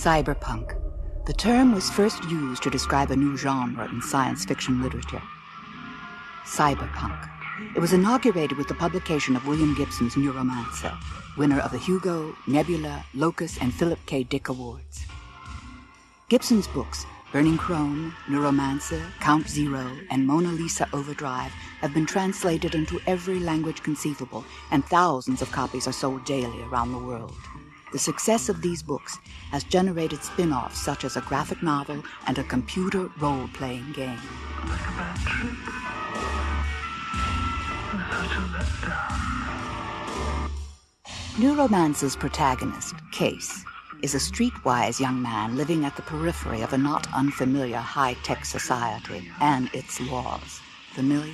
Cyberpunk. The term was first used to describe a new genre in science fiction literature. Cyberpunk. It was inaugurated with the publication of William Gibson's Neuromancer, winner of the Hugo, Nebula, Locus, and Philip K. Dick Awards. Gibson's books, Burning Chrome, Neuromancer, Count Zero, and Mona Lisa Overdrive, have been translated into every language conceivable, and thousands of copies are sold daily around the world. The success of these books has generated spin-offs such as a graphic novel and a computer role-playing game. Neuromancer's protagonist, Case, is a streetwise young man living at the periphery of a not unfamiliar high-tech society and its laws. Familiar?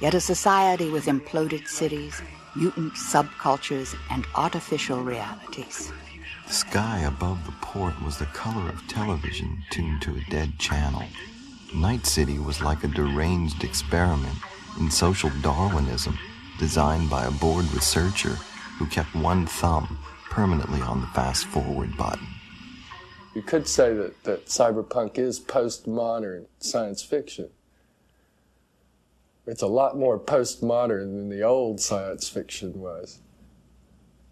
Yet a society with imploded cities, mutant subcultures, and artificial realities. The sky above the port was the color of television tuned to a dead channel. Night City was like a deranged experiment in social Darwinism designed by a bored researcher who kept one thumb permanently on the fast-forward button. You could say that cyberpunk is postmodern science fiction. It's a lot more postmodern than the old science fiction was.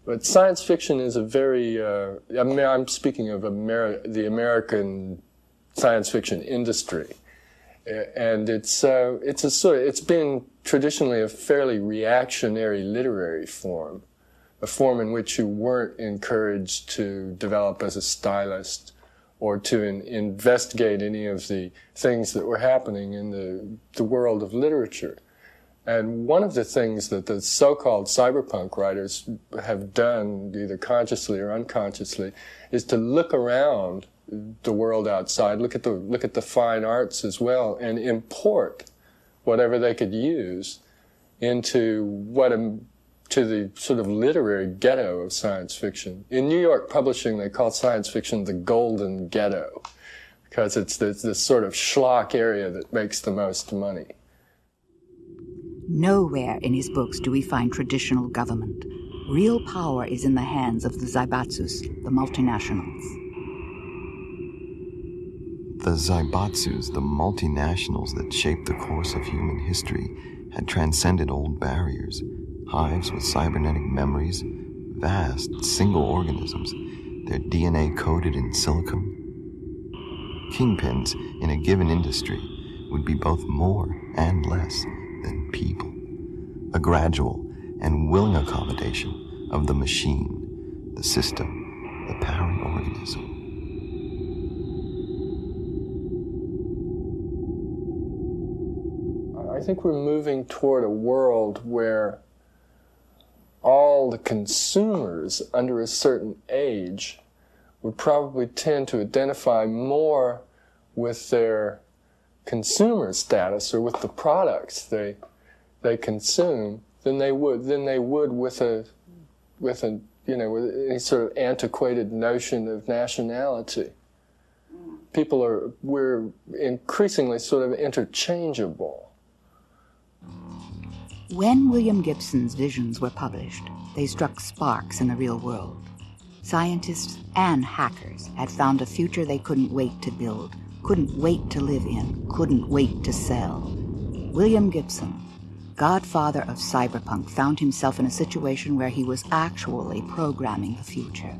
But science fiction is a very, I'm speaking of the American science fiction industry. And it's been traditionally a fairly reactionary literary form, a form in which you weren't encouraged to develop as a stylist or to investigate any of the things that were happening in the world of literature. And one of the things that the so-called cyberpunk writers have done, either consciously or unconsciously, is to look around the world outside, look at the fine arts as well, and import whatever they could use into to the sort of literary ghetto of science fiction. In New York publishing, they call science fiction the golden ghetto, because it's this sort of schlock area that makes the most money. Nowhere in his books do we find traditional government. Real power is in the hands of the Zaibatsus, the multinationals. The Zaibatsus, the multinationals that shaped the course of human history, had transcended old barriers. Hives with cybernetic memories, vast single organisms, their DNA coded in silicon. Kingpins in a given industry would be both more and less than people. A gradual and willing accommodation of the machine, the system, the parent organism. I think we're moving toward a world where all the consumers under a certain age would probably tend to identify more with their consumer status or with the products they consume than they would with any sort of antiquated notion of nationality. We're increasingly sort of interchangeable. When William Gibson's visions were published, they struck sparks in the real world. Scientists and hackers had found a future they couldn't wait to build, couldn't wait to live in, couldn't wait to sell. William Gibson, godfather of cyberpunk, found himself in a situation where he was actually programming the future.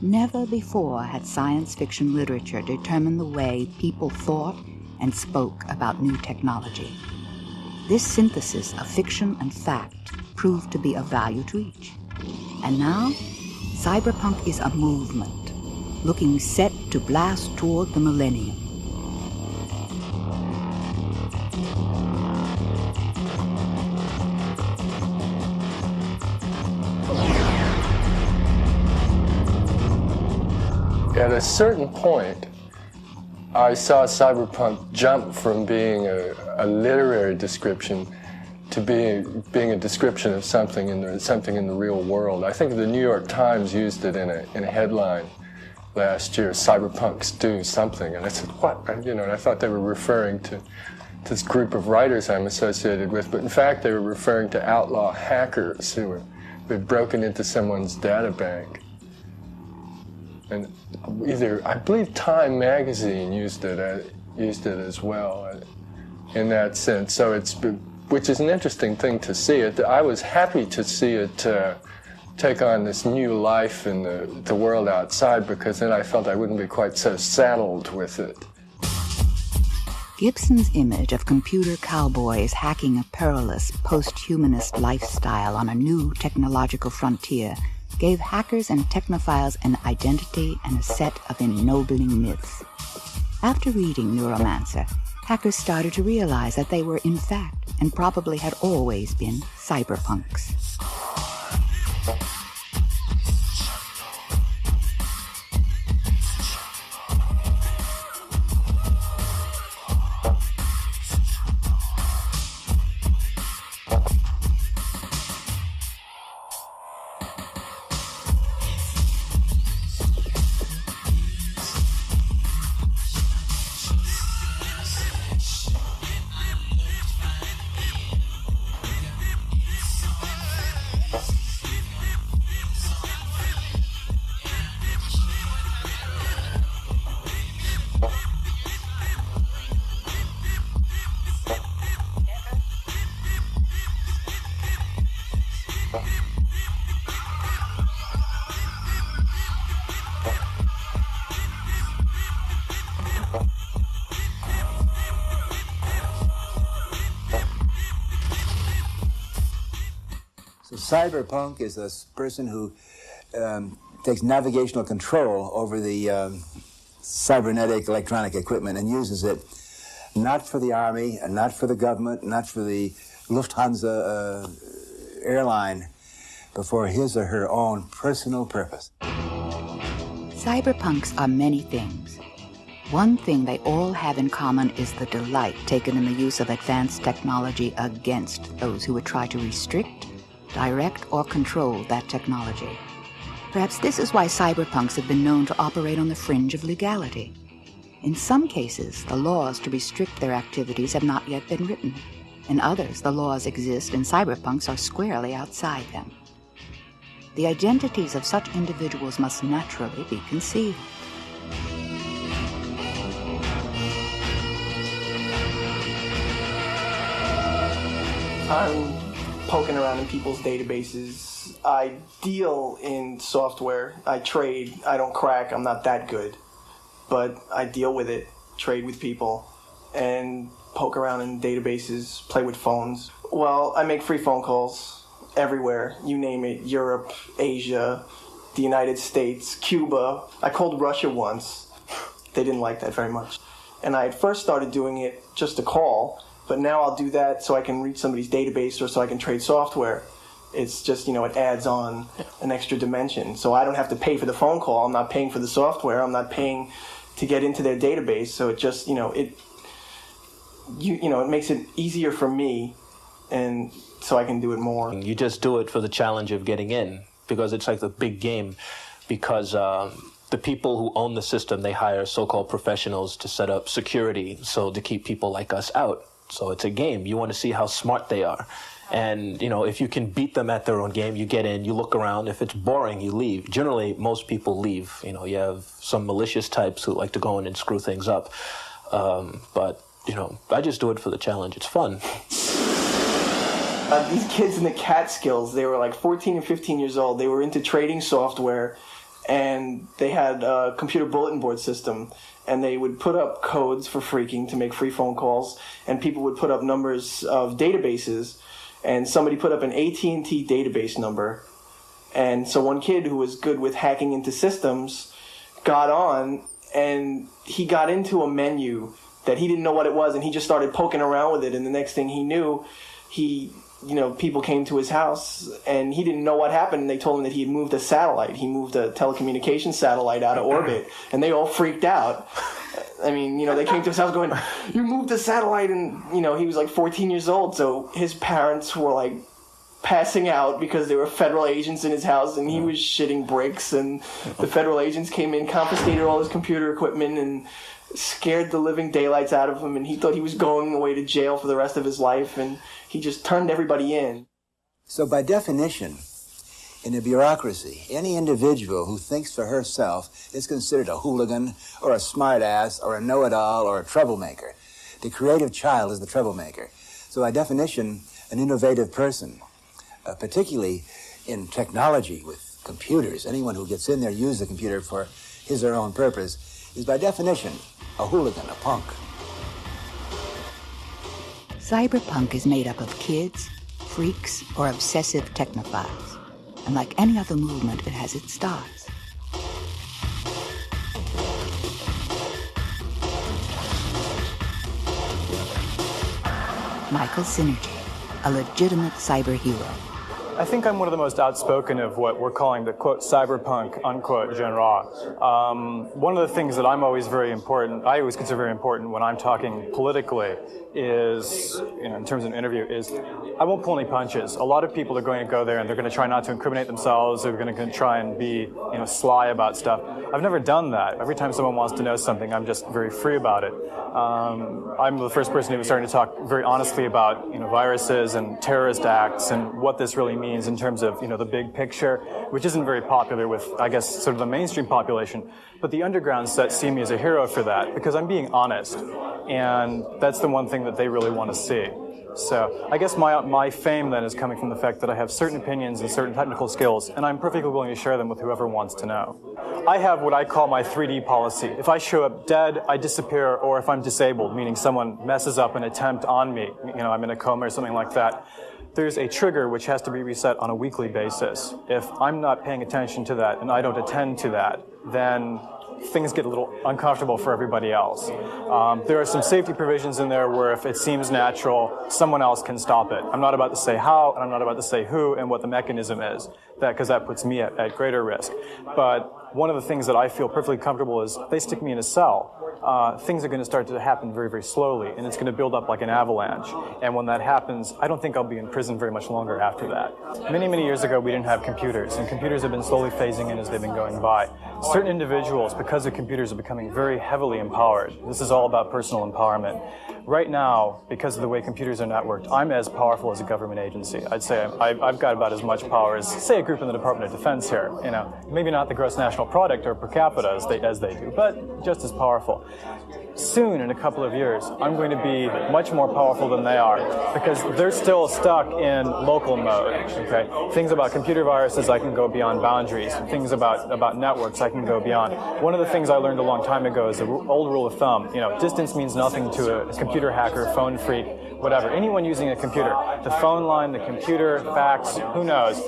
Never before had science fiction literature determined the way people thought and spoke about new technology. This synthesis of fiction and fact proved to be of value to each. And now, cyberpunk is a movement, looking set to blast toward the millennium. At a certain point, I saw cyberpunk jump from being a literary description to being a description of something in the real world. I think the New York Times used it in a headline last year, "Cyberpunks do something," and I said, "What?" And I thought they were referring to this group of writers I'm associated with, but in fact they were referring to outlaw hackers who had broken into someone's data bank. And I believe Time magazine used it as well in that sense. So which is an interesting thing to see. I was happy to see it take on this new life in the world outside, because then I felt I wouldn't be quite so saddled with it. Gibson's image of computer cowboys hacking a perilous post-humanist lifestyle on a new technological frontier gave hackers and technophiles an identity and a set of ennobling myths. After reading Neuromancer, hackers started to realize that they were in fact, and probably had always been, cyberpunks. So cyberpunk is a person who takes navigational control over the cybernetic electronic equipment and uses it not for the army and not for the government, not for the Lufthansa airline, but for his or her own personal purpose. Cyberpunks are many things. One thing they all have in common is the delight taken in the use of advanced technology against those who would try to restrict, direct, or control that technology. Perhaps this is why cyberpunks have been known to operate on the fringe of legality. In some cases, the laws to restrict their activities have not yet been written. In others, the laws exist and cyberpunks are squarely outside them. The identities of such individuals must naturally be concealed. I'm poking around in people's databases. I deal in software. I trade. I don't crack. I'm not that good. But I deal with it, trade with people, and poke around in databases, play with phones. Well, I make free phone calls everywhere. You name it. Europe, Asia, the United States, Cuba. I called Russia once. They didn't like that very much. And I had first started doing it just to call, but now I'll do that so I can reach somebody's database or so I can trade software. It's just, it adds on an extra dimension. So I don't have to pay for the phone call. I'm not paying for the software. I'm not paying to get into their database. So it just, it makes it easier for me, and so I can do it more. You just do it for the challenge of getting in, because it's like the big game, because the people who own the system, they hire so-called professionals to set up security, so to keep people like us out. So it's a game. You want to see how smart they are. And, if you can beat them at their own game, you get in, you look around. If it's boring, you leave. Generally, most people leave. You have some malicious types who like to go in and screw things up. But, I just do it for the challenge. It's fun. These kids in the Catskills, they were like 14 and 15 years old. They were into trading software, and they had a computer bulletin board system. And they would put up codes for phreaking to make free phone calls, and people would put up numbers of databases. And somebody put up an AT&T database number. And so one kid who was good with hacking into systems got on, and he got into a menu that he didn't know what it was, and he just started poking around with it. And the next thing he knew, people came to his house, and he didn't know what happened. And they told him that he had moved a satellite. He moved a telecommunications satellite out of orbit, and they all freaked out. I mean, they came to his house going, "You moved the satellite," and, he was like 14 years old, so his parents were like passing out because there were federal agents in his house, and he was shitting bricks, and the federal agents came in, confiscated all his computer equipment, and scared the living daylights out of him, and he thought he was going away to jail for the rest of his life, and he just turned everybody in. So by definition, in a bureaucracy. Any individual who thinks for herself is considered a hooligan or a smartass or a know-it-all or a troublemaker. The creative child is the troublemaker. So by definition, an innovative person, particularly in technology with computers, anyone who gets in there, uses the computer for his or her own purpose, is by definition a hooligan, a punk. Cyberpunk is made up of kids, freaks, or obsessive technophiles. And like any other movement, it has its stars. Michael Synergy, a legitimate cyber hero. I think I'm one of the most outspoken of what we're calling the, quote, cyberpunk, unquote, genre. One of the things that I always consider very important when I'm talking politically is, in terms of an interview, is I won't pull any punches. A lot of people are going to go there and they're going to try not to incriminate themselves. They're going to try and be, sly about stuff. I've never done that. Every time someone wants to know something, I'm just very free about it. I'm the first person who was starting to talk very honestly about, viruses and terrorist acts and what this really means in terms of, the big picture, which isn't very popular with, I guess, sort of the mainstream population. But the underground set see me as a hero for that because I'm being honest. And that's the one thing that they really want to see. So I guess my fame then is coming from the fact that I have certain opinions and certain technical skills, and I'm perfectly willing to share them with whoever wants to know. I have what I call my 3D policy. If I show up dead, I disappear, or if I'm disabled, meaning someone messes up an attempt on me, I'm in a coma or something like that, there's a trigger which has to be reset on a weekly basis. If I'm not paying attention to that and I don't attend to that, then things get a little uncomfortable for everybody else. There are some safety provisions in there where if it seems natural, someone else can stop it. I'm not about to say how, and I'm not about to say who and what the mechanism is, because that puts me at greater risk. But one of the things that I feel perfectly comfortable is if they stick me in a cell, things are going to start to happen very, very slowly, and it's going to build up like an avalanche. And when that happens, I don't think I'll be in prison very much longer after that. Many, many years ago, we didn't have computers, and computers have been slowly phasing in as they've been going by. Certain individuals, because of computers, are becoming very heavily empowered. This is all about personal empowerment. Right now, because of the way computers are networked, I'm as powerful as a government agency. I'd say I've got about as much power as, say, a group in the Department of Defense here. Maybe not the gross national product or per capita as they do, but just as powerful. Soon, in a couple of years, I'm going to be much more powerful than they are because they're still stuck in local mode. Okay, things about computer viruses, I can go beyond boundaries. Things about networks, I can go beyond. One of the things I learned a long time ago is the old rule of thumb. Distance means nothing to a computer hacker, phone freak, whatever. Anyone using a computer, the phone line, the computer, fax, who knows?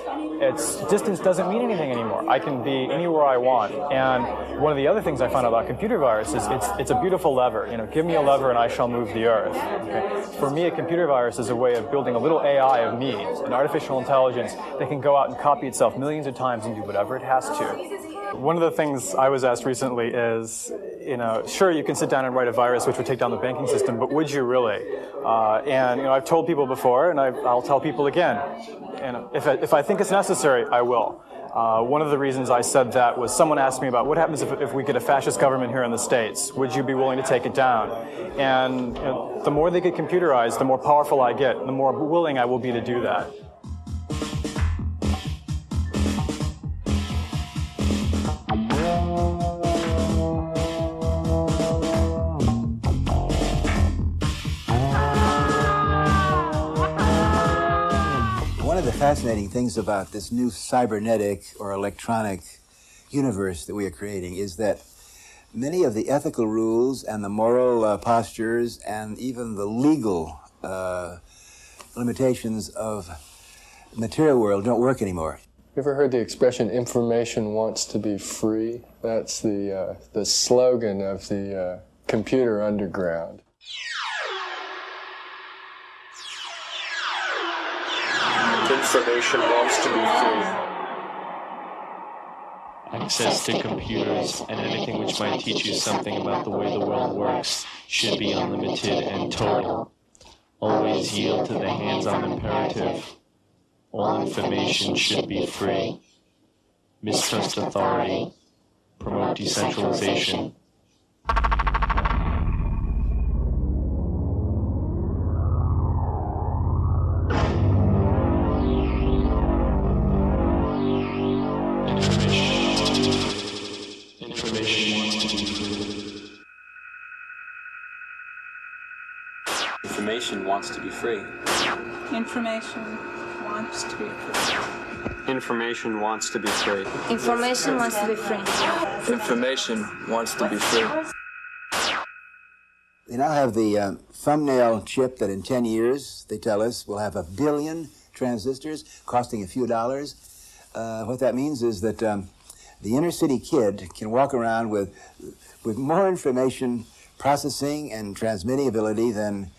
Distance doesn't mean anything anymore. I can be anywhere I want. And one of the other things I found out about computer viruses, it's a beautiful lever. Give me a lever and I shall move the earth. Okay? For me, a computer virus is a way of building a little AI of me, an artificial intelligence that can go out and copy itself millions of times and do whatever it has to. One of the things I was asked recently is, sure, you can sit down and write a virus which would take down the banking system, but would you really? And I've told people before, and I'll tell people again. If I think it's necessary, I will. One of the reasons I said that was someone asked me about what happens if we get a fascist government here in the States. Would you be willing to take it down? And the more they get computerized, the more powerful I get, the more willing I will be to do that. One of the fascinating things about this new cybernetic or electronic universe that we are creating is that many of the ethical rules and the moral postures and even the legal limitations of the material world don't work anymore. You ever heard the expression, information wants to be free? That's the slogan of the computer underground. Information wants to be free. Access to computers and anything which might teach you something about the way the world works should be unlimited and total. Always yield to the hands-on imperative. All information should be free. Mistrust authority. Promote decentralization. Information wants to be free. Information wants to be free. Information wants to be free. Information wants to be free. Information wants to be free. They now have the thumbnail chip that in 10 years, they tell us, will have 1 billion transistors costing a few dollars. What that means is that the inner city kid can walk around with more information processing and transmitting ability than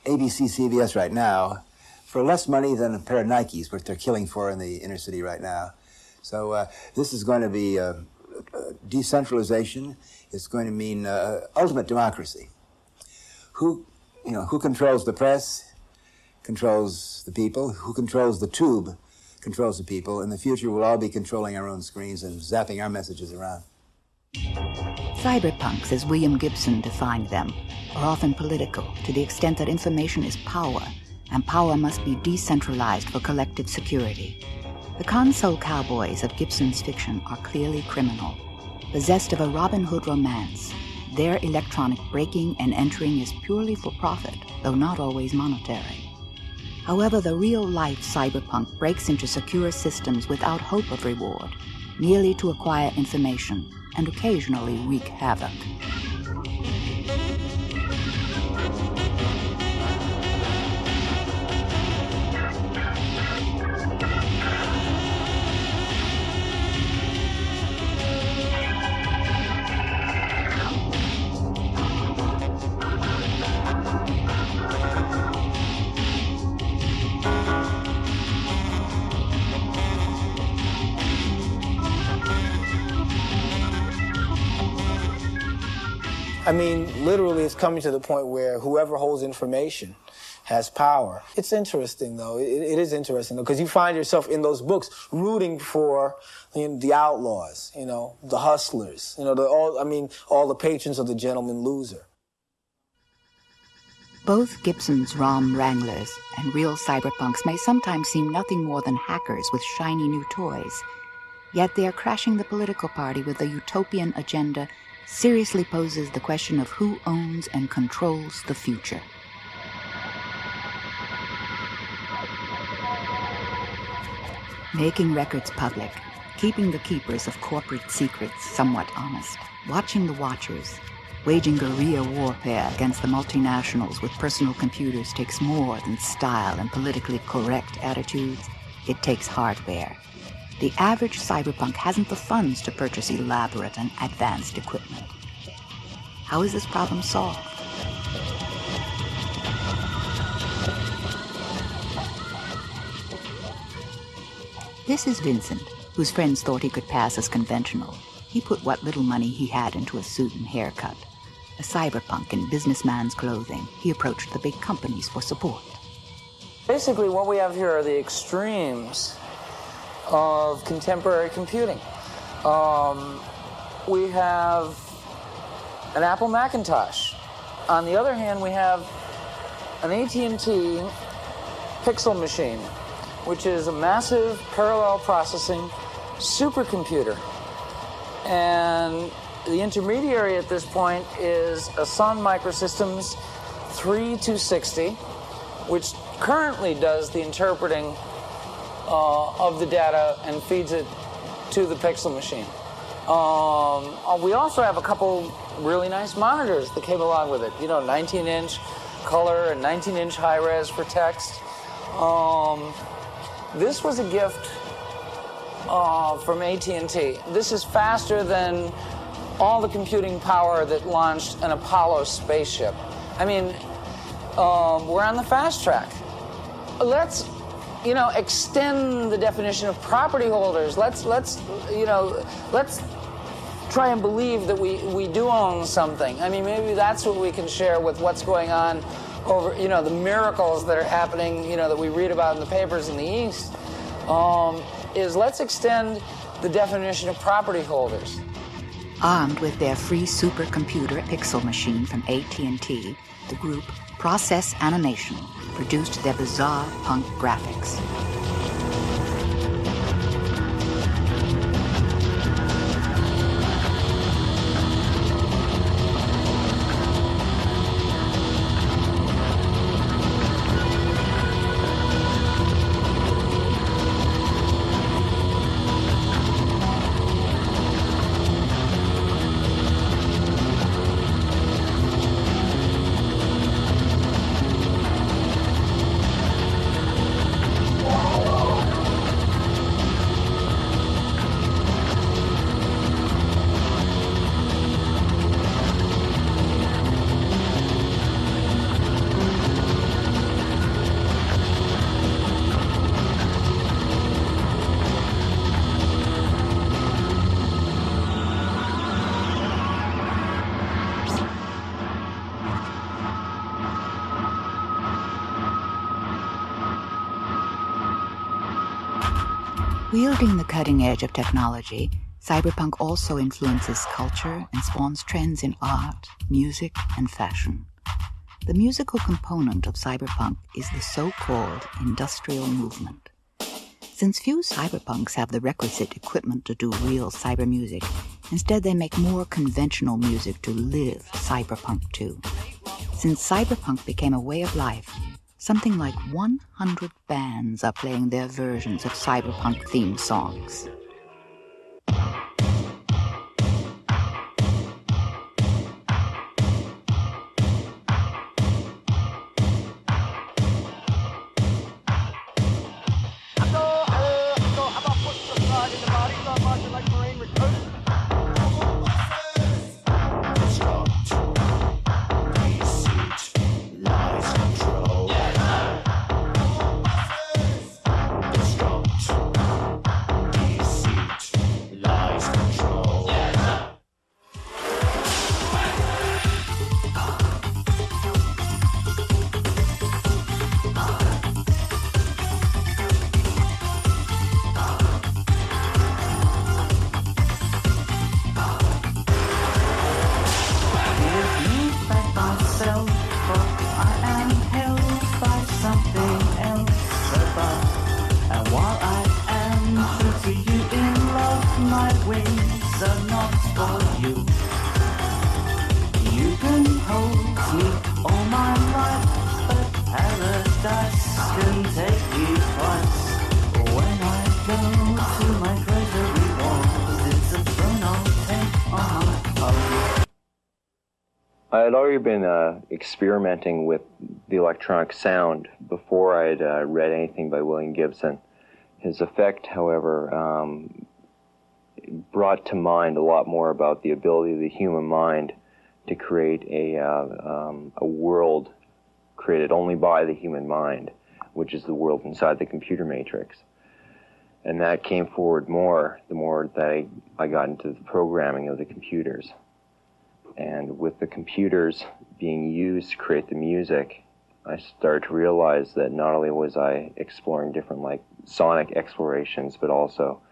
ABC, CBS right now, for less money than a pair of Nikes, which they're killing for in the inner city right now. So this is going to be decentralization. It's going to mean ultimate democracy. Who controls the press controls the people. Who controls the tube controls the people. In the future, we'll all be controlling our own screens and zapping our messages around. Cyberpunks, as William Gibson defined them, are often political to the extent that information is power, and power must be decentralized for collective security. The console cowboys of Gibson's fiction are clearly criminal. Possessed of a Robin Hood romance, their electronic breaking and entering is purely for profit, though not always monetary. However, the real-life cyberpunk breaks into secure systems without hope of reward, merely to acquire information and occasionally wreak havoc. I mean, literally, it's coming to the point where whoever holds information has power. It's interesting, though. It is interesting, though, because you find yourself in those books rooting for the outlaws, the hustlers, all the patrons of the gentleman loser. Both Gibson's ROM wranglers and real cyberpunks may sometimes seem nothing more than hackers with shiny new toys. Yet they are crashing the political party with a utopian agenda seriously poses the question of who owns and controls the future. Making records public, keeping the keepers of corporate secrets somewhat honest, watching the watchers, waging guerrilla warfare against the multinationals with personal computers takes more than style and politically correct attitudes. It takes hardware. The average cyberpunk hasn't the funds to purchase elaborate and advanced equipment. How is this problem solved? This is Vincent, whose friends thought he could pass as conventional. He put what little money he had into a suit and haircut. A cyberpunk in businessman's clothing, he approached the big companies for support. Basically, what we have here are the extremes of contemporary computing. We have an Apple Macintosh. On the other hand, we have an AT&T Pixel machine, which is a massive parallel processing supercomputer. And the intermediary at this point is a Sun Microsystems 3260, which currently does the interpreting of the data and feeds it to the Pixel machine. We also have a couple really nice monitors that came along with it. 19-inch color and 19-inch high-res for text. This was a gift from AT&T. This is faster than all the computing power that launched an Apollo spaceship. I mean, we're on the fast track. Let's extend the definition of property holders. Let's try and believe that we do own something. I mean, maybe that's what we can share with what's going on over, the miracles that are happening, that we read about in the papers in the East, is let's extend the definition of property holders. Armed with their free supercomputer Pixel machine from AT&T, the group Process Animation produced their bizarre punk graphics. Wielding the cutting edge of technology, cyberpunk also influences culture and spawns trends in art, music, and fashion. The musical component of cyberpunk is the so-called industrial movement. Since few cyberpunks have the requisite equipment to do real cyber music, instead they make more conventional music to live cyberpunk too. Since cyberpunk became a way of life, something like 100 bands are playing their versions of cyberpunk theme songs. I had already been experimenting with the electronic sound before I had read anything by William Gibson. His effect, however, brought to mind a lot more about the ability of the human mind to create a world created only by the human mind, which is the world inside the computer matrix. And that came forward more the more that I got into the programming of the computers. And with the computers being used to create the music, I started to realize that not only was I exploring different like sonic explorations, but also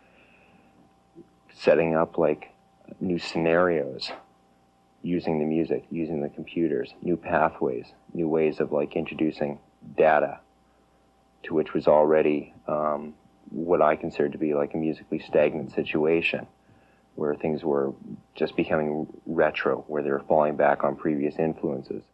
setting up like new scenarios using the music, using the computers, new pathways, new ways of like introducing data to which was already what I considered to be like a musically stagnant situation, where things were just becoming retro, where they were falling back on previous influences.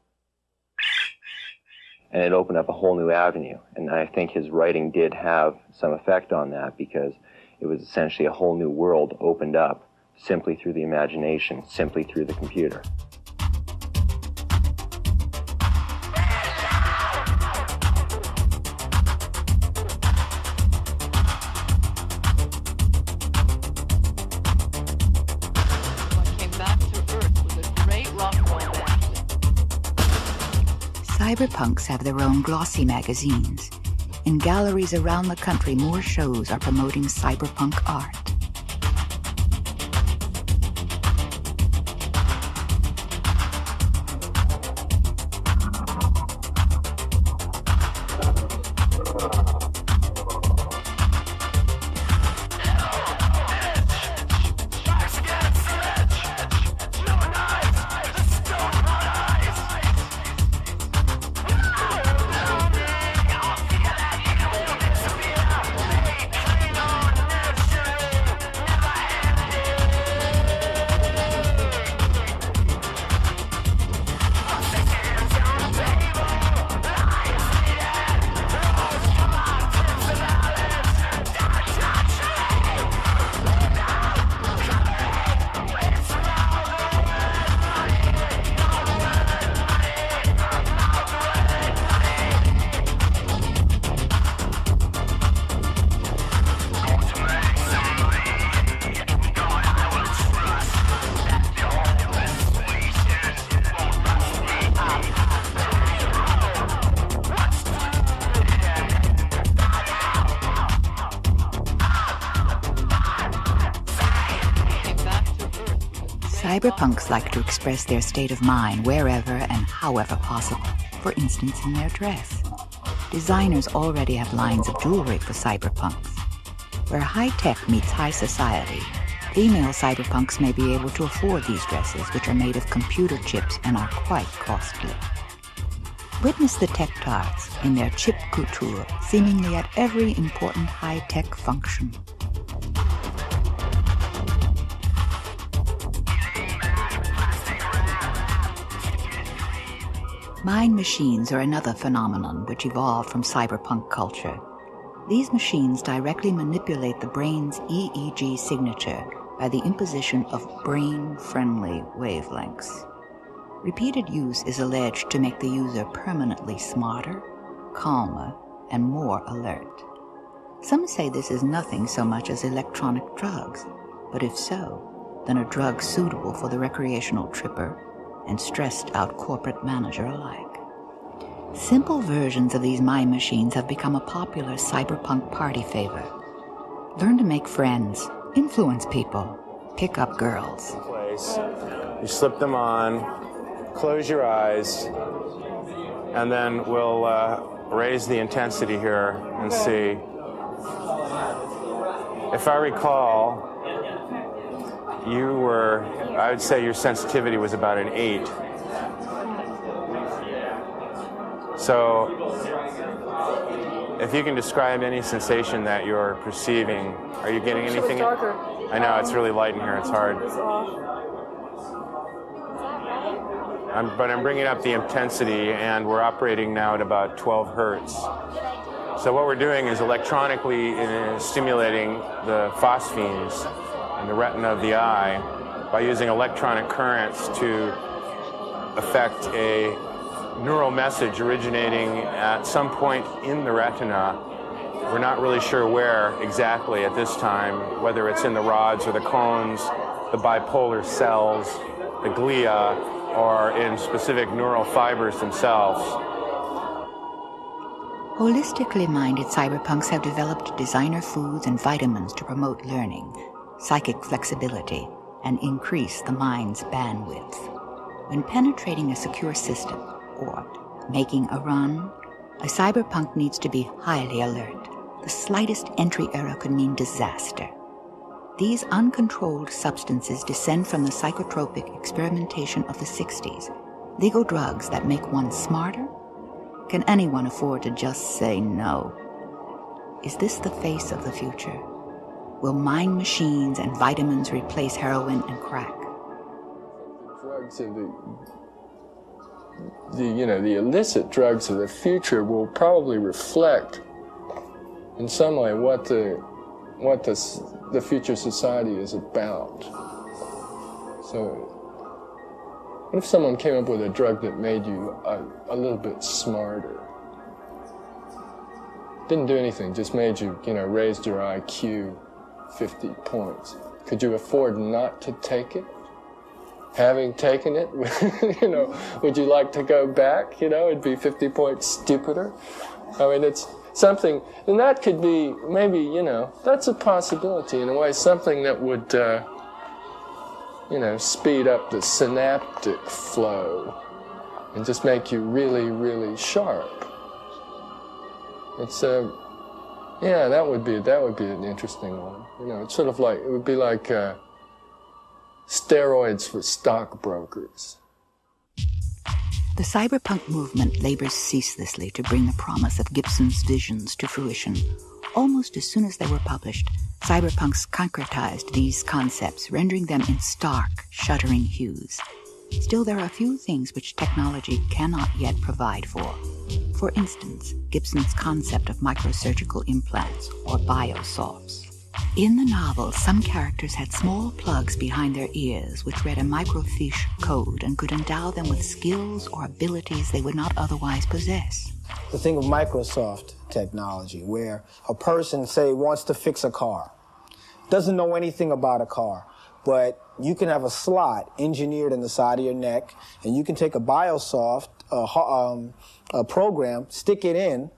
And it opened up a whole new avenue. And I think his writing did have some effect on that, because it was essentially a whole new world opened up simply through the imagination, simply through the computer. Cyberpunks have their own glossy magazines. In galleries around the country, more shows are promoting cyberpunk art. Cyberpunks like to express their state of mind wherever and however possible, for instance in their dress. Designers already have lines of jewelry for cyberpunks. Where high-tech meets high society, female cyberpunks may be able to afford these dresses, which are made of computer chips and are quite costly. Witness the tech tarts in their chip couture, seemingly at every important high-tech function. Mind machines are another phenomenon which evolved from cyberpunk culture. These machines directly manipulate the brain's EEG signature by the imposition of brain-friendly wavelengths. Repeated use is alleged to make the user permanently smarter, calmer, and more alert. Some say this is nothing so much as electronic drugs, but if so, then a drug suitable for the recreational tripper and stressed-out corporate manager alike. Simple versions of these mind machines have become a popular cyberpunk party favor. Learn to make friends, influence people, pick up girls. You slip them on, close your eyes, and then we'll raise the intensity here and see. If I recall, I would say your sensitivity was about an 8. So, if you can describe any sensation that you're perceiving, are you getting anything? Darker. I know, it's really light in here, it's hard. But I'm bringing up the intensity, and we're operating now at about 12 hertz. So what we're doing is electronically stimulating the phosphenes in the retina of the eye by using electronic currents to affect a neural message originating at some point in the retina. We're not really sure where exactly at this time, whether it's in the rods or the cones, the bipolar cells, the glia, or in specific neural fibers themselves. Holistically minded cyberpunks have developed designer foods and vitamins to promote learning, psychic flexibility, and increase the mind's bandwidth. When penetrating a secure system, or making a run, a cyberpunk needs to be highly alert. The slightest entry error could mean disaster. These uncontrolled substances descend from the psychotropic experimentation of the 60s, legal drugs that make one smarter. Can anyone afford to just say no? Is this the face of the future? Will mind machines and vitamins replace heroin and crack? Drugs and the illicit drugs of the future will probably reflect in some way what the future society is about. So what if someone came up with a drug that made you a little bit smarter? Didn't do anything, just made you, raised your IQ 50 points. Could you afford not to take it? Having taken it, would you like to go back? It'd be 50 points stupider. I mean, it's something, and that could be maybe, that's a possibility in a way, something that would, speed up the synaptic flow and just make you really, really sharp. It's that would be an interesting one. It's sort of like, it would be like steroids for stockbrokers. The cyberpunk movement labors ceaselessly to bring the promise of Gibson's visions to fruition. Almost as soon as they were published, cyberpunks concretized these concepts, rendering them in stark, shuddering hues. Still, there are a few things which technology cannot yet provide for. For instance, Gibson's concept of microsurgical implants, or biosofts. In the novel, some characters had small plugs behind their ears which read a microfiche code and could endow them with skills or abilities they would not otherwise possess. The thing of Microsoft technology, where a person, say, wants to fix a car, doesn't know anything about a car, but you can have a slot engineered in the side of your neck, and you can take a Biosoft a program, stick it in,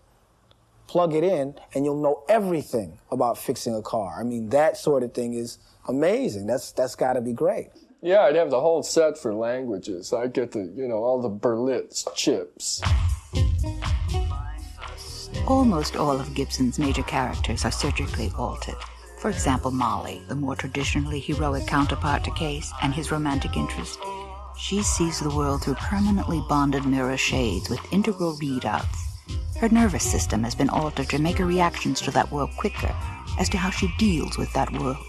plug it in, and you'll know everything about fixing a car. I mean, that sort of thing is amazing. That's got to be great. Yeah, I'd have the whole set for languages. I'd get all the Berlitz chips. Almost all of Gibson's major characters are surgically altered. For example, Molly, the more traditionally heroic counterpart to Case and his romantic interest. She sees the world through permanently bonded mirror shades with integral readouts. Her nervous system has been altered to make her reactions to that world quicker as to how she deals with that world.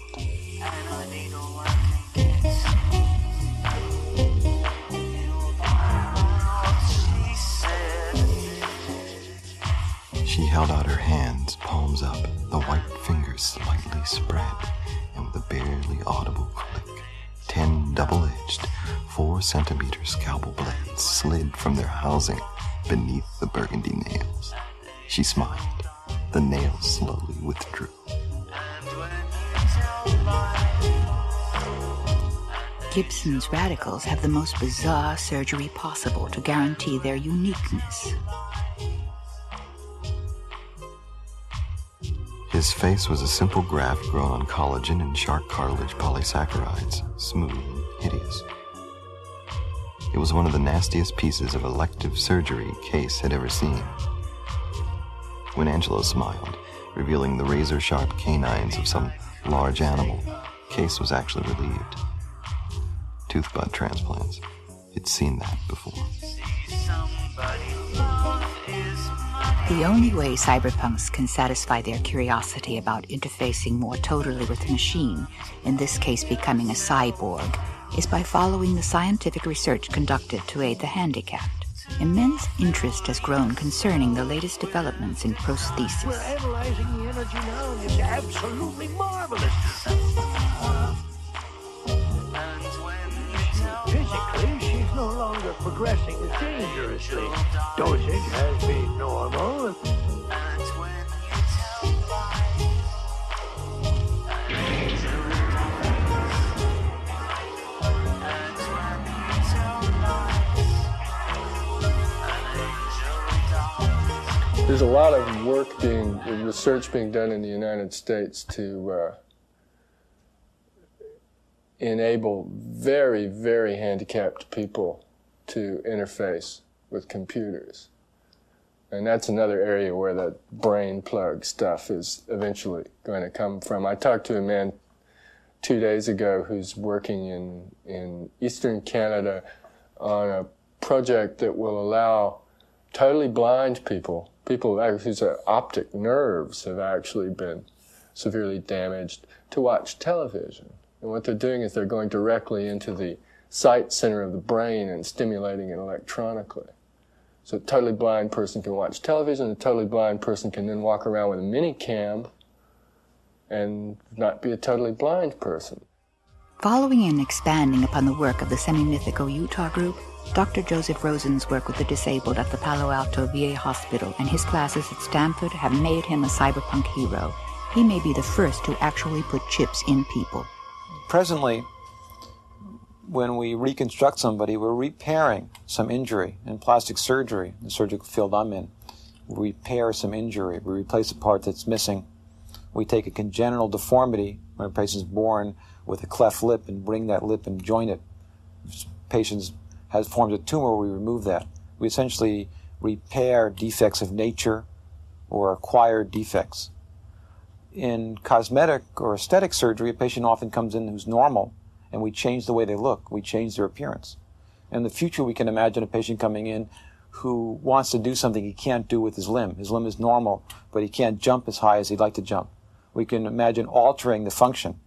She held out her hands, palms up, the white fingers slightly spread, and with a barely audible click, 10 double-edged, 4-centimeter scalpel blades slid from their housing beneath the burgundy nails. She smiled. The nails slowly withdrew. Gibson's radicals have the most bizarre surgery possible to guarantee their uniqueness. His face was a simple graft grown on collagen and shark cartilage polysaccharides, smooth and hideous. It was one of the nastiest pieces of elective surgery Case had ever seen. When Angelo smiled, revealing the razor-sharp canines of some large animal, Case was actually relieved. Tooth bud transplants. He'd seen that before. The only way cyberpunks can satisfy their curiosity about interfacing more totally with the machine, in this case becoming a cyborg, is by following the scientific research conducted to aid the handicapped. Immense interest has grown concerning the latest developments in prosthesis. We're analyzing the energy now, and it's absolutely marvelous. Physically, she's no longer progressing dangerously. Dosage has been normal. There's a lot of research being done in the United States to enable very, very handicapped people to interface with computers. And that's another area where the brain plug stuff is eventually going to come from. I talked to a man 2 days ago who's working in Eastern Canada on a project that will allow totally blind people whose optic nerves have actually been severely damaged, to watch television. And what they're doing is they're going directly into the sight center of the brain and stimulating it electronically. So a totally blind person can watch television, a totally blind person can then walk around with a mini cam and not be a totally blind person. Following and expanding upon the work of the semi-mythical Utah group, Dr. Joseph Rosen's work with the disabled at the Palo Alto VA Hospital and his classes at Stanford have made him a cyberpunk hero. He may be the first to actually put chips in people. Presently, when we reconstruct somebody, we're repairing some injury. In plastic surgery, the surgical field I'm in, we repair some injury. We replace a part that's missing. We take a congenital deformity when a patient's born with a cleft lip and bring that lip and join it. If patients has formed a tumor, we remove that. We essentially repair defects of nature or acquired defects. In cosmetic or aesthetic surgery, a patient often comes in who's normal, and we change the way they look. We change their appearance. In the future, we can imagine a patient coming in who wants to do something he can't do with his limb. His limb is normal, but he can't jump as high as he'd like to jump. We can imagine altering the function.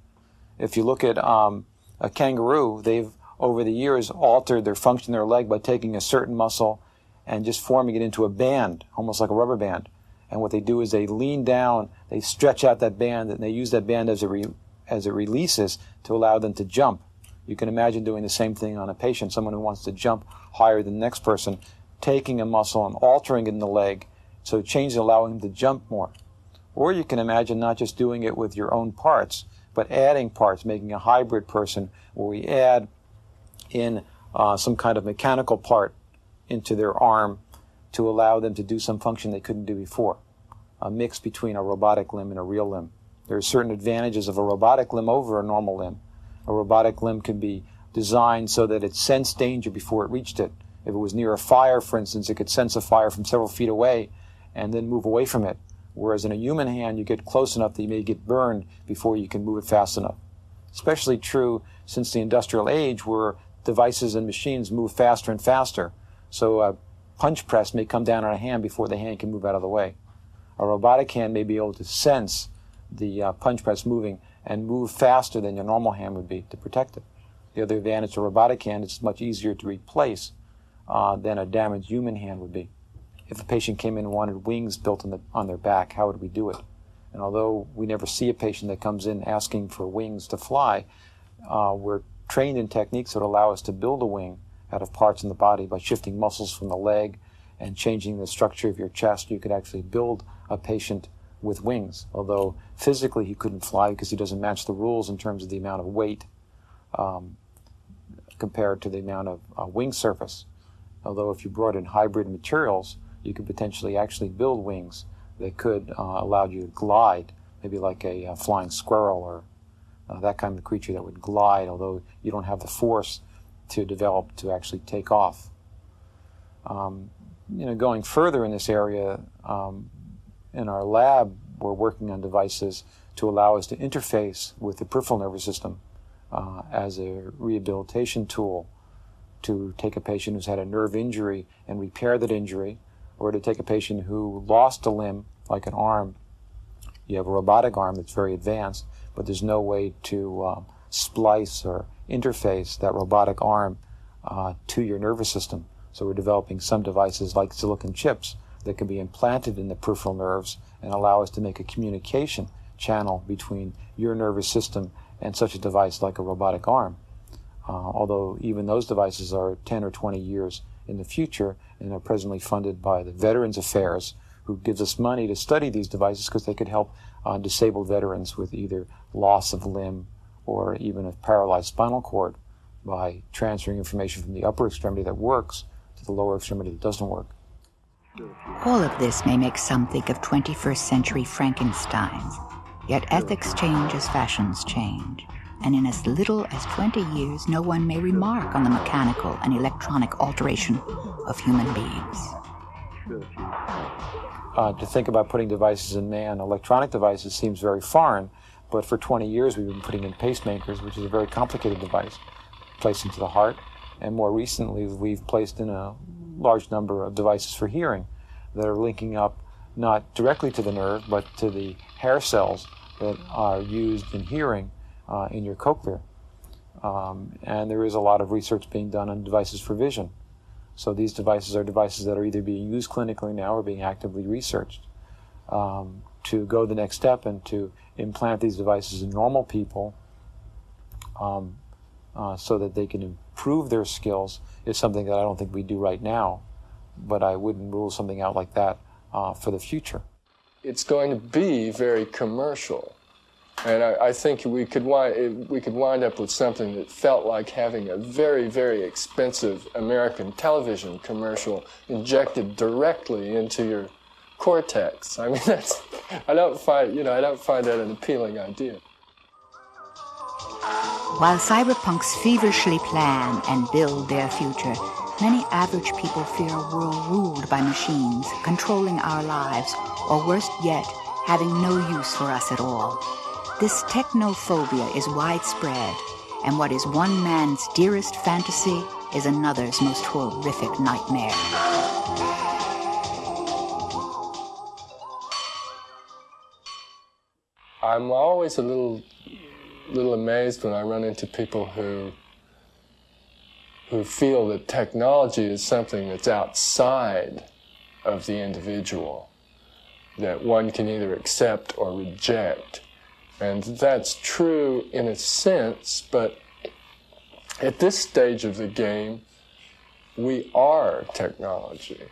If you look at a kangaroo, they've over the years altered their function of their leg by taking a certain muscle and just forming it into a band, almost like a rubber band. And what they do is they lean down, they stretch out that band, and they use that band as it releases to allow them to jump. You can imagine doing the same thing on a patient, someone who wants to jump higher than the next person, taking a muscle and altering it in the leg so change allowing him to jump more. Or you can imagine not just doing it with your own parts, but adding parts, making a hybrid person where we add in some kind of mechanical part into their arm to allow them to do some function they couldn't do before. A mix between a robotic limb and a real limb. There are certain advantages of a robotic limb over a normal limb. A robotic limb can be designed so that it sensed danger before it reached it. If it was near a fire, for instance, it could sense a fire from several feet away and then move away from it. Whereas in a human hand, you get close enough that you may get burned before you can move it fast enough. Especially true since the industrial age, where devices and machines move faster and faster. So a punch press may come down on a hand before the hand can move out of the way. A robotic hand may be able to sense the punch press moving and move faster than your normal hand would be to protect it. The other advantage of a robotic hand, it's much easier to replace than a damaged human hand would be. If a patient came in and wanted wings built on their back, how would we do it? And although we never see a patient that comes in asking for wings to fly, we're trained in techniques that allow us to build a wing out of parts in the body by shifting muscles from the leg and changing the structure of your chest. You could actually build a patient with wings, although physically he couldn't fly because he doesn't match the rules in terms of the amount of weight compared to the amount of wing surface. Although if you brought in hybrid materials, you could potentially actually build wings that could allow you to glide, maybe like a flying squirrel or that kind of creature that would glide, although you don't have the force to develop to actually take off. Going further in this area, in our lab, we're working on devices to allow us to interface with the peripheral nervous system as a rehabilitation tool, to take a patient who's had a nerve injury and repair that injury, or to take a patient who lost a limb, like an arm. You have a robotic arm that's very advanced, but there's no way to splice or interface that robotic arm to your nervous system. So we're developing some devices like silicon chips that can be implanted in the peripheral nerves and allow us to make a communication channel between your nervous system and such a device like a robotic arm. Although even those devices are 10 or 20 years in the future and are presently funded by the Veterans Affairs, who gives us money to study these devices because they could help disabled veterans with either loss of limb or even a paralyzed spinal cord by transferring information from the upper extremity that works to the lower extremity that doesn't work. All of this may make some think of 21st century Frankensteins, yet ethics change as fashions change. And in as little as 20 years, no one may remark on the mechanical and electronic alteration of human beings. To think about putting devices in man, electronic devices, seems very foreign, but for 20 years we've been putting in pacemakers, which is a very complicated device, placed into the heart, and more recently we've placed in a large number of devices for hearing that are linking up not directly to the nerve, but to the hair cells that are used in hearing in your cochlear. And there is a lot of research being done on devices for vision. So these devices are devices that are either being used clinically now or being actively researched to go the next step and to implant these devices in normal people so that they can improve their skills is something that I don't think we do right now, but I wouldn't rule something out like that for the future. It's going to be very commercial. And I think we could wind up with something that felt like having a very, very expensive American television commercial injected directly into your cortex. I mean, I don't find that an appealing idea. While cyberpunks feverishly plan and build their future, many average people fear a world ruled by machines, controlling our lives, or worst yet, having no use for us at all. This technophobia is widespread, and what is one man's dearest fantasy is another's most horrific nightmare. I'm always a little amazed when I run into people who feel that technology is something that's outside of the individual, that one can either accept or reject. And that's true in a sense, but at this stage of the game, we are technology.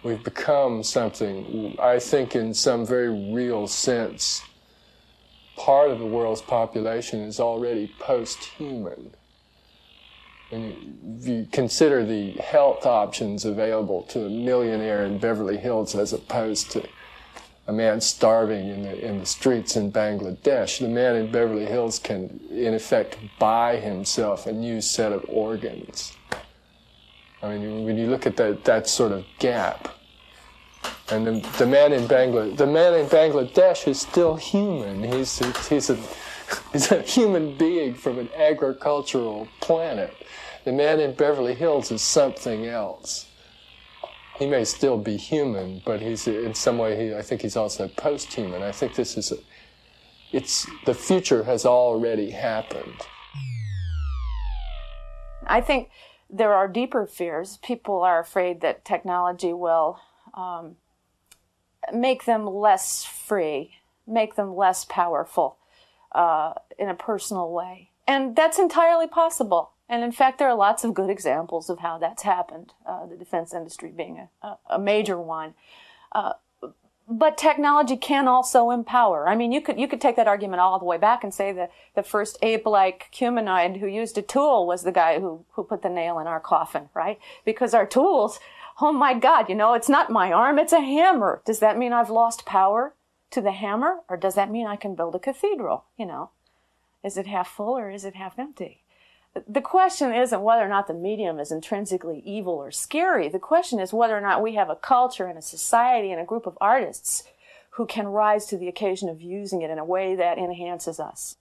We've become something, I think in some very real sense, part of the world's population is already post-human. When you consider the health options available to a millionaire in Beverly Hills as opposed to a man starving in the streets in Bangladesh, the man in Beverly Hills can, in effect, buy himself a new set of organs. I mean, when you look at that sort of gap, And the man in Bangladesh is still human. He's a human being from an agricultural planet. The man in Beverly Hills is something else. He may still be human, but he's in some way I think he's also post-human. I think the future has already happened. I think there are deeper fears. People are afraid that technology will make them less free, make them less powerful in a personal way. And that's entirely possible. And in fact, there are lots of good examples of how that's happened, the defense industry being a major one. But technology can also empower. I mean, you could take that argument all the way back and say that the first ape-like humanoid who used a tool was the guy who put the nail in our coffin, right? Because our tools, oh my God, it's not my arm, it's a hammer. Does that mean I've lost power to the hammer? Or does that mean I can build a cathedral? Is it half full or is it half empty? The question isn't whether or not the medium is intrinsically evil or scary. The question is whether or not we have a culture and a society and a group of artists who can rise to the occasion of using it in a way that enhances us.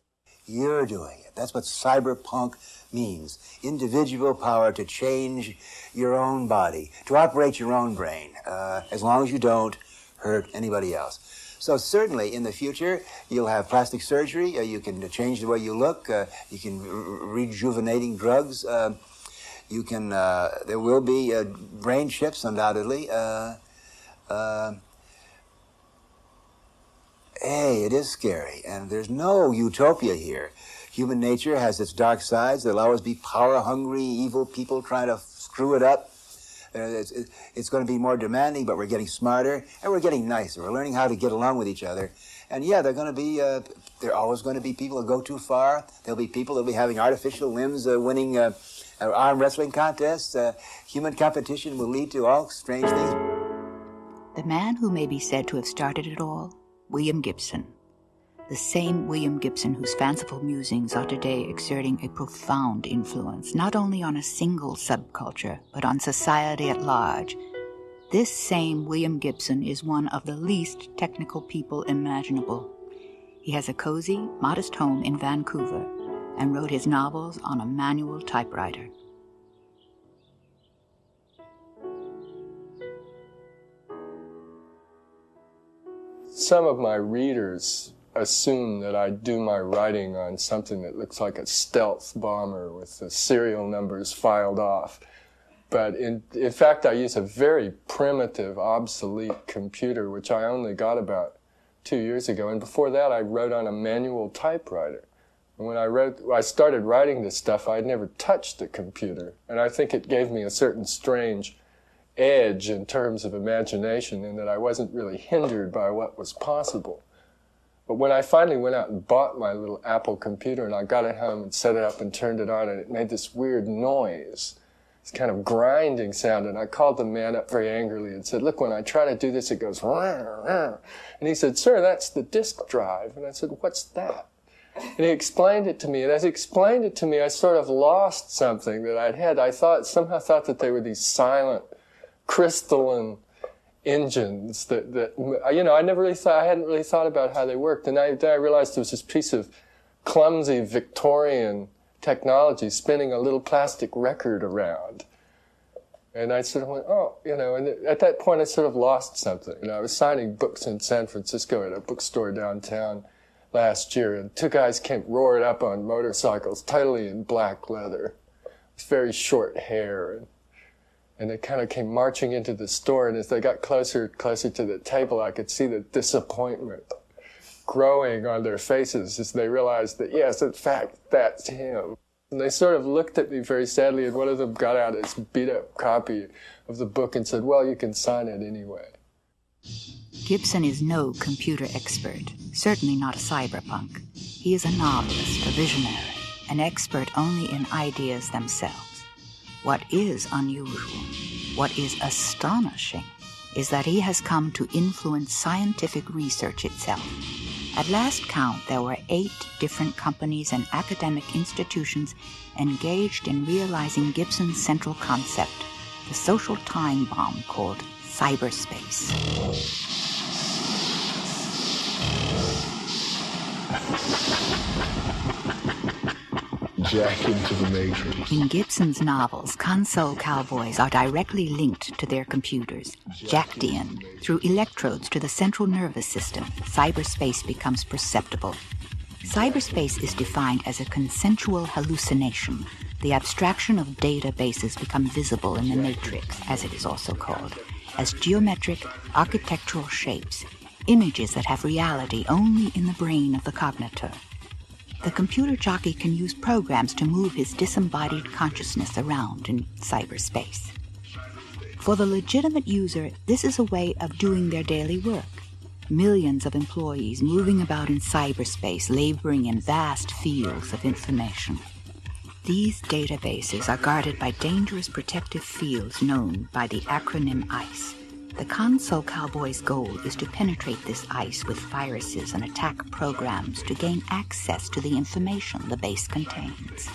You're doing it. That's what cyberpunk means. Individual power to change your own body, to operate your own brain, as long as you don't hurt anybody else. So certainly in the future, you'll have plastic surgery. You can change the way you look. You can rejuvenating drugs. There will be brain chips, undoubtedly. Hey, it is scary, and there's no utopia here. Human nature has its dark sides. There'll always be power-hungry, evil people trying to screw it up. It's going to be more demanding, but we're getting smarter, and we're getting nicer. We're learning how to get along with each other. And yeah, there are always going to be people who go too far. There'll be people who'll be having artificial limbs, winning arm wrestling contests. Human competition will lead to all strange things. The man who may be said to have started it all, William Gibson. The same William Gibson whose fanciful musings are today exerting a profound influence, not only on a single subculture, but on society at large. This same William Gibson is one of the least technical people imaginable. He has a cozy, modest home in Vancouver and wrote his novels on a manual typewriter. Some of my readers assume that I do my writing on something that looks like a stealth bomber with the serial numbers filed off. But in fact, I use a very primitive, obsolete computer, which I only got about 2 years ago. And before that, I wrote on a manual typewriter. And when I started writing this stuff, I'd never touched a computer. And I think it gave me a certain strange edge in terms of imagination, in that I wasn't really hindered by what was possible. But when I finally went out and bought my little Apple computer and I got it home and set it up and turned it on, and it made this weird noise, this kind of grinding sound, and I called the man up very angrily and said, look, when I try to do this, it goes, and he said, sir, that's the disk drive. And I said, what's that? And he explained it to me, and as he explained it to me, I sort of lost something that I'd had. I somehow thought that they were these silent, crystalline engines that I hadn't really thought about how they worked. And then I realized there was this piece of clumsy Victorian technology spinning a little plastic record around. And I sort of went, and at that point I sort of lost something. I was signing books in San Francisco at a bookstore downtown last year, and two guys came roaring up on motorcycles, totally in black leather, with very short hair, and they kind of came marching into the store, and as they got closer to the table, I could see the disappointment growing on their faces as they realized that, yes, in fact, that's him. And they sort of looked at me very sadly, and one of them got out his beat-up copy of the book and said, well, you can sign it anyway. Gibson is no computer expert, certainly not a cyberpunk. He is a novelist, a visionary, an expert only in ideas themselves. What is unusual, what is astonishing, is that he has come to influence scientific research itself. At last count, there were 8 different companies and academic institutions engaged in realizing Gibson's central concept, the social time bomb called cyberspace. Jack into the Matrix. In Gibson's novels, console cowboys are directly linked to their computers, jacked in. Through electrodes to the central nervous system, cyberspace becomes perceptible. Cyberspace is defined as a consensual hallucination. The abstraction of databases become visible in the matrix, as it is also called, as geometric, architectural shapes, images that have reality only in the brain of the cognitor. The computer jockey can use programs to move his disembodied consciousness around in cyberspace. For the legitimate user, this is a way of doing their daily work. Millions of employees moving about in cyberspace, laboring in vast fields of information. These databases are guarded by dangerous protective fields known by the acronym ICE. The console cowboy's goal is to penetrate this ICE with viruses and attack programs to gain access to the information the base contains.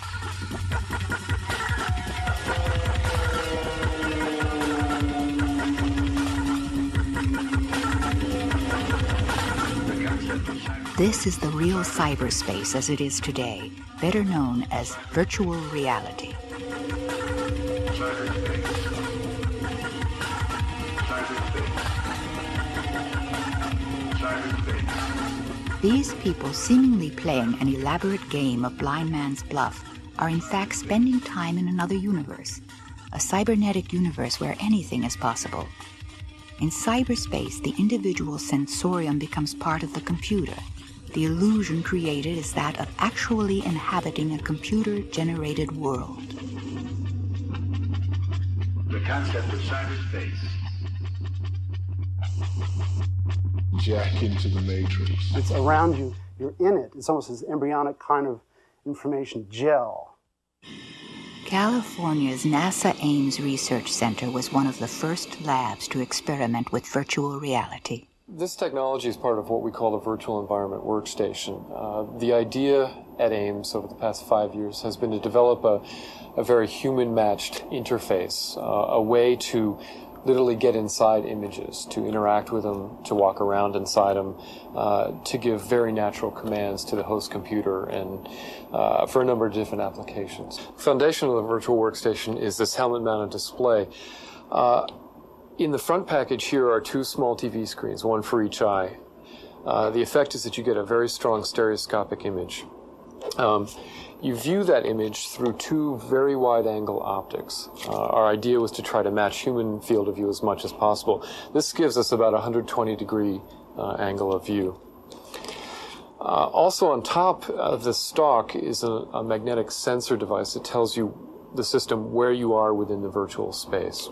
This is the real cyberspace as it is today, better known as virtual reality. These people seemingly playing an elaborate game of blind man's bluff are in fact spending time in another universe, a cybernetic universe where anything is possible. In cyberspace, the individual sensorium becomes part of the computer. The illusion created is that of actually inhabiting a computer-generated world. The concept of cyberspace. Jack into the Matrix. It's around you. You're in it. It's almost this embryonic kind of information gel. California's NASA Ames Research Center was one of the first labs to experiment with virtual reality. This technology is part of what we call the Virtual Environment Workstation. The idea at Ames over the past 5 years has been to develop a very human-matched interface, a way to literally get inside images, to interact with them, to walk around inside them, to give very natural commands to the host computer, and for a number of different applications. The foundation of the virtual workstation is this helmet-mounted display. In the front package here are two small TV screens, one for each eye. The effect is that you get a very strong stereoscopic image. You view that image through two very wide-angle optics. Our idea was to try to match human field of view as much as possible. This gives us about a 120-degree angle of view. Also on top of the stalk is a magnetic sensor device that tells you, the system, where you are within the virtual space.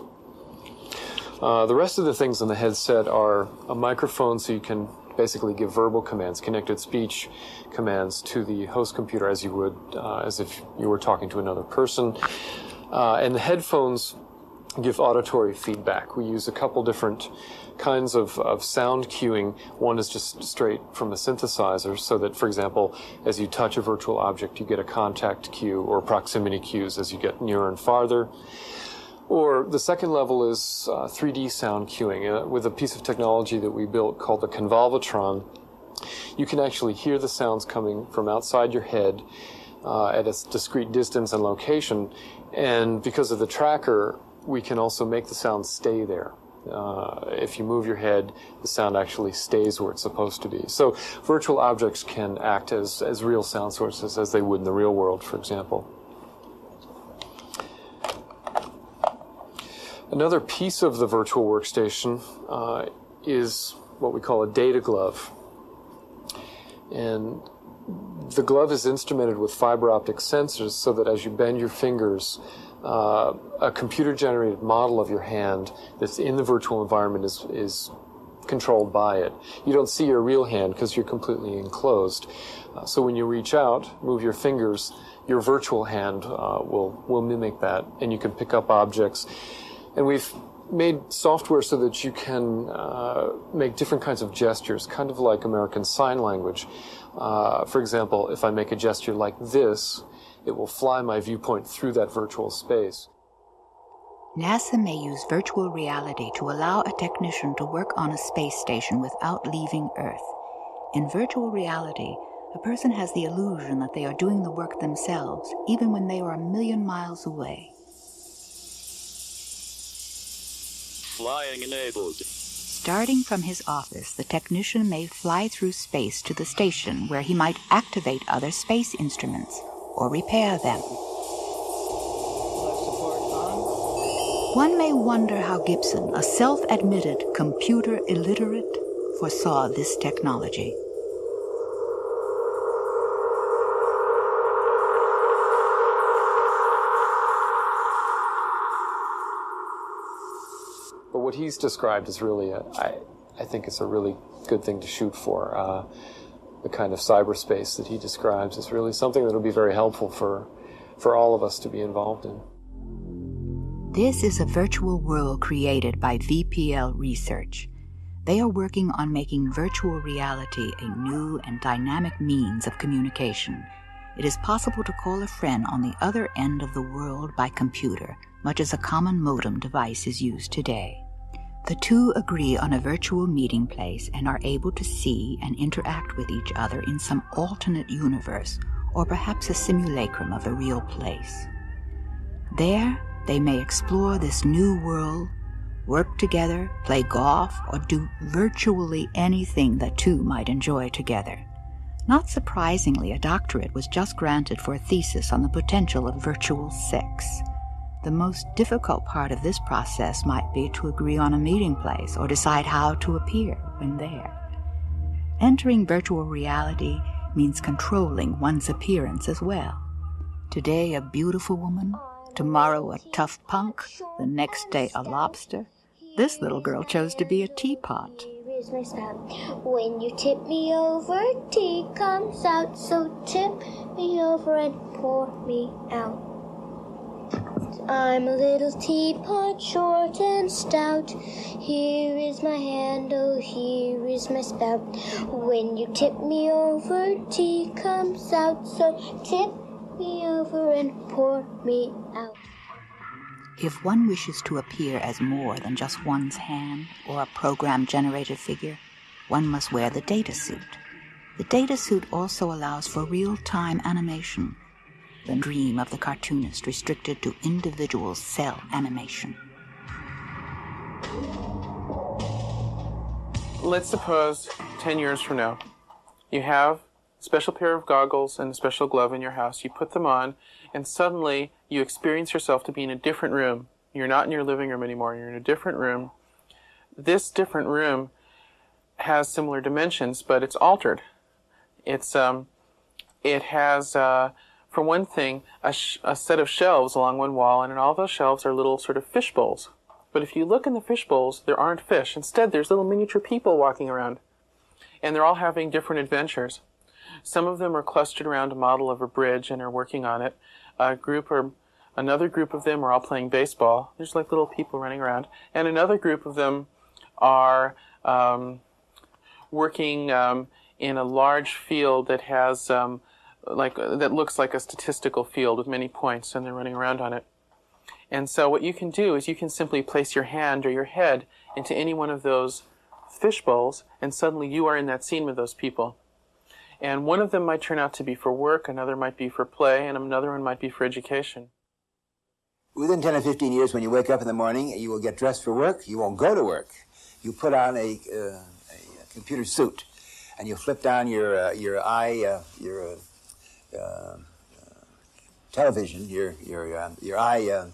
The rest of the things on the headset are a microphone so you can basically give verbal commands, connected speech commands to the host computer as you would, as if you were talking to another person. And the headphones give auditory feedback. We use a couple different kinds of sound cueing. One is just straight from the synthesizer, so that, for example, as you touch a virtual object, you get a contact cue or proximity cues as you get nearer and farther. Or the second level is 3D sound cueing. With a piece of technology that we built called the Convolvatron, you can actually hear the sounds coming from outside your head at a discrete distance and location. And because of the tracker, we can also make the sound stay there. If you move your head, the sound actually stays where it's supposed to be. So virtual objects can act as real sound sources as they would in the real world, for example. Another piece of the virtual workstation is what we call a data glove. And the glove is instrumented with fiber optic sensors so that as you bend your fingers, a computer-generated model of your hand that's in the virtual environment is controlled by it. You don't see your real hand because you're completely enclosed. So when you reach out, move your fingers, your virtual hand will mimic that, and you can pick up objects. And we've made software so that you can make different kinds of gestures, kind of like American Sign Language. For example, if I make a gesture like this, it will fly my viewpoint through that virtual space. NASA may use virtual reality to allow a technician to work on a space station without leaving Earth. In virtual reality, a person has the illusion that they are doing the work themselves, even when they are 1 million miles away. Flying enabled. Starting from his office, the technician may fly through space to the station where he might activate other space instruments or repair them. One may wonder how Gibson, a self-admitted computer illiterate, foresaw this technology. But what he's described is really, I think it's a really good thing to shoot for. The kind of cyberspace that he describes is really something that will be very helpful for all of us to be involved in. This is a virtual world created by VPL Research. They are working on making virtual reality a new and dynamic means of communication. It is possible to call a friend on the other end of the world by computer, much as a common modem device is used today. The two agree on a virtual meeting place and are able to see and interact with each other in some alternate universe, or perhaps a simulacrum of a real place. There, they may explore this new world, work together, play golf, or do virtually anything the two might enjoy together. Not surprisingly, a doctorate was just granted for a thesis on the potential of virtual sex. The most difficult part of this process might be to agree on a meeting place or decide how to appear when there. Entering virtual reality means controlling one's appearance as well. Today a beautiful woman, tomorrow a tough punk, the next day a lobster. This little girl chose to be a teapot. Here's my spout. When you tip me over, tea comes out. So tip me over and pour me out. I'm a little teapot, short and stout. Here is my handle, here is my spout. When you tip me over, tea comes out. So tip me over and pour me out. If one wishes to appear as more than just one's hand or a program-generated figure, one must wear the data suit. The data suit also allows for real-time animation, the dream of the cartoonist restricted to individual cell animation. Let's suppose 10 years from now, you have a special pair of goggles and a special glove in your house. You put them on, and suddenly you experience yourself to be in a different room. You're not in your living room anymore. You're in a different room. This different room has similar dimensions, but it's altered. It has, for one thing, a set of shelves along one wall, and in all those shelves are little sort of fish bowls. But if you look in the fish bowls, there aren't fish. Instead, there's little miniature people walking around, and they're all having different adventures. Some of them are clustered around a model of a bridge and are working on it. Another group of them are all playing baseball. There's like little people running around. And another group of them are working in a large field that has that looks like a statistical field with many points, and they're running around on it. And so what you can do is you can simply place your hand or your head into any one of those fish bowls, and suddenly you are in that scene with those people. And one of them might turn out to be for work, another might be for play, and another one might be for education. Within 10 or 15 years, when you wake up in the morning, you will get dressed for work. You won't go to work. You put on a computer suit, and you flip down your television, your eye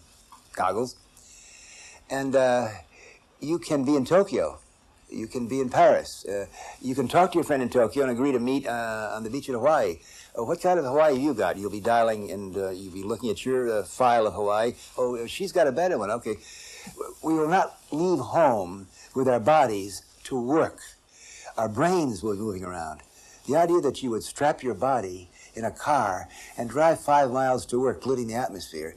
goggles, and you can be in Tokyo. You can be in Paris. You can talk to your friend in Tokyo and agree to meet on the beach in Hawaii. What kind of Hawaii have you got? You'll be dialing and you'll be looking at your file of Hawaii. Oh, she's got a better one. Okay. We will not leave home with our bodies to work. Our brains will be moving around. The idea that you would strap your body in a car and drive 5 miles to work, polluting the atmosphere,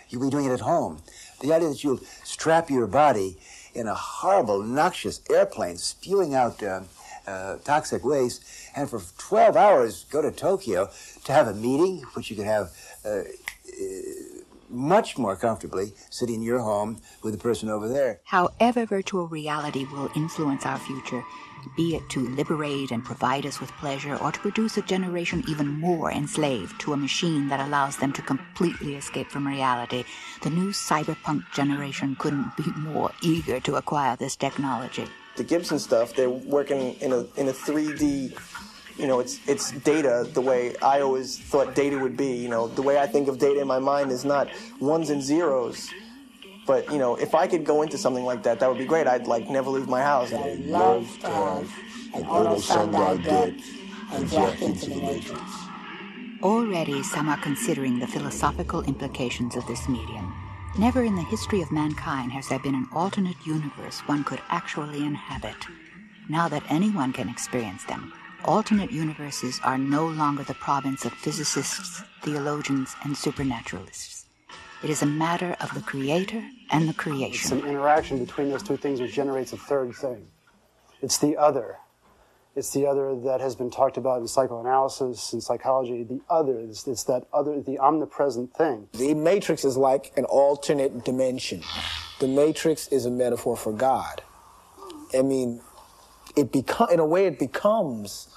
you'll be doing it at home. The idea that you'll strap your body in a horrible, noxious airplane spewing out toxic waste, and for 12 hours go to Tokyo to have a meeting, which you could have much more comfortably sitting in your home with the person over there. However virtual reality will influence our future, be it to liberate and provide us with pleasure, or to produce a generation even more enslaved to a machine that allows them to completely escape from reality, the new cyberpunk generation couldn't be more eager to acquire this technology. The Gibson stuff, they're working in a 3D, you know, it's data the way I always thought data would be. You know, the way I think of data in my mind is not ones and zeros. But, you know, if I could go into something like that, that would be great. I'd, like, never leave my house. I love to have an auto sound I get and jack into the matrix. Already, some are considering the philosophical implications of this medium. Never in the history of mankind has there been an alternate universe one could actually inhabit. Now that anyone can experience them, alternate universes are no longer the province of physicists, theologians, and supernaturalists. It is a matter of the creator and the creation. It's an interaction between those two things which generates a third thing. It's the other. It's the other that has been talked about in psychoanalysis and psychology. The other, it's that other, the omnipresent thing. The Matrix is like an alternate dimension. The Matrix is a metaphor for God. I mean, in a way it becomes,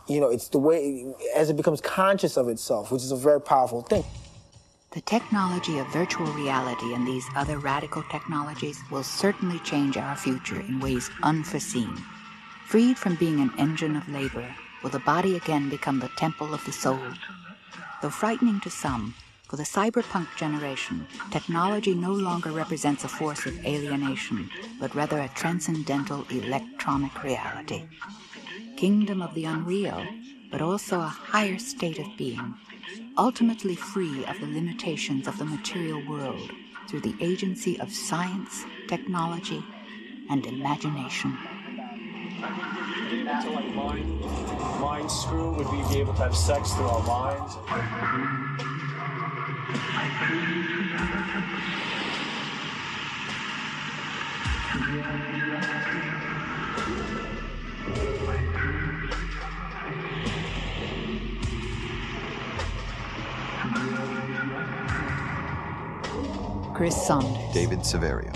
you know, it's the way, as it becomes conscious of itself, which is a very powerful thing. The technology of virtual reality and these other radical technologies will certainly change our future in ways unforeseen. Freed from being an engine of labor, will the body again become the temple of the soul? Though frightening to some, for the cyberpunk generation, technology no longer represents a force of alienation, but rather a transcendental electronic reality. Kingdom of the unreal, but also a higher state of being, ultimately free of the limitations of the material world through the agency of science, technology, and imagination. Be able to like mind screw, would we be able to have sex through our minds? Chris Saunders. David Severio.